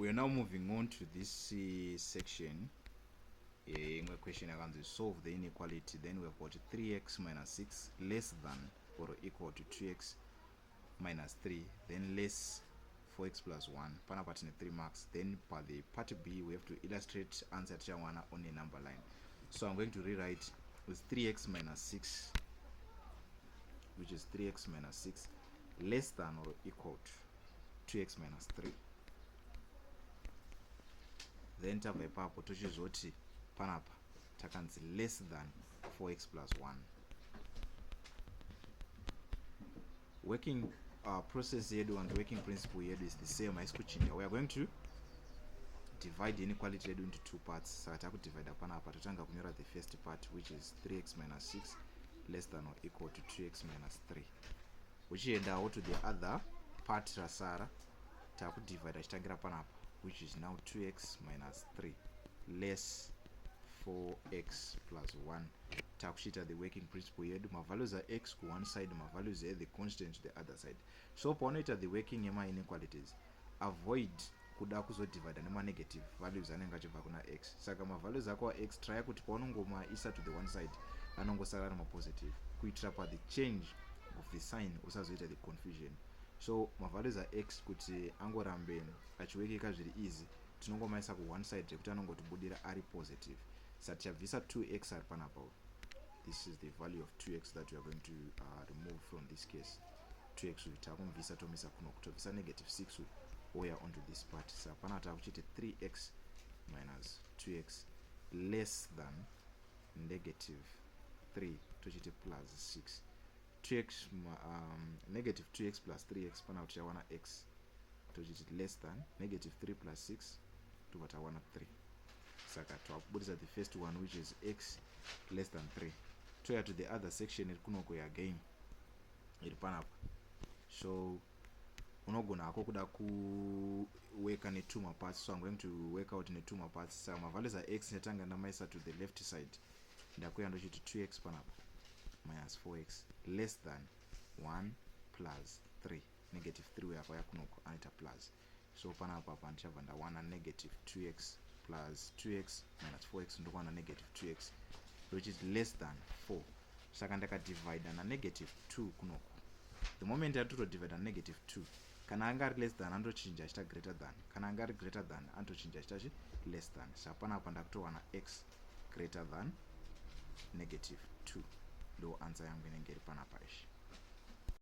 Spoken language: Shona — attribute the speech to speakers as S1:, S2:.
S1: We are now moving on to this section. Question to solve the inequality. Then we have got 3x minus 6 less than or equal to 2x minus 3, then less 4x plus 1. Panapatine 3 marks. Then for the part B, we have to illustrate answer to one on a number line. So I'm going to rewrite with 3x minus 6, which is 3x minus 6 less than or equal to 2x minus 3. Then tabva ipapo tochizoti panapa takanzi less than 4x plus 1. Working process yedu and working principle yedu is the same as kuchinja. We are going to divide the inequality yedu into two parts. So divide panapa totanga kunyora the first part, which is 3x minus 6 less than or equal to 2x minus 3. Uchienda out to the other part rasara divide achitangira panapa, which is now 2x minus 3 less 4x plus 1. Takushita the working principle yedu values are x to one side, values are the constant to the other side. So panoita the working inequalities, avoid kuda kuzodivide nema negative values anenge achibva kuna x. Saka values ako x try kuti paunongoma isa to the one side anongosara ari positive kuitira pa the change of the sign usazoita the confusion. So values are x kuti angorambe achiwekeka zviri easy tinongomaisa ku one side kuti anongotibudira ari positive. Satichabvisa 2x ari panapa. This is the value of 2x that we are going to remove from this case. 2x will takumvisa tomisa kuno kutovisa negative 6 oya onto this part. So panapa takuchite 3x minus 2x less than negative 3 tochite plus 6. 2x negative 2x plus 3x panapa tichawana x tochite less than negative 3 plus 6 tobatawana 3. Saka twakubudisa the first one, which is x less than 3. Toya to the other section kunoko again iri panapa. So unogona ako kuda kuweka ne two parts. So I'm going to work out in two parts. So my values are x netanga ndamaisa to the left side ndakuya ndochiti 2x panapa minus 4x less than 1 plus 3 negative 3 uyakaya kunoko anoita plus. So panapa pandichabva ndawana negative 2x plus 2x minus 4x ndokwana negative 2x, which is less than 4. Saka ndakadivide na negative 2 kunoko. The moment I to divide na negative 2, kana anga ari less than andochinja achita greater than, kana anga ari greater than andochinja achita less than. Saka panapa ndakutowana x greater than negative 2. Ndo answer yangu inenge iri panapa ishi.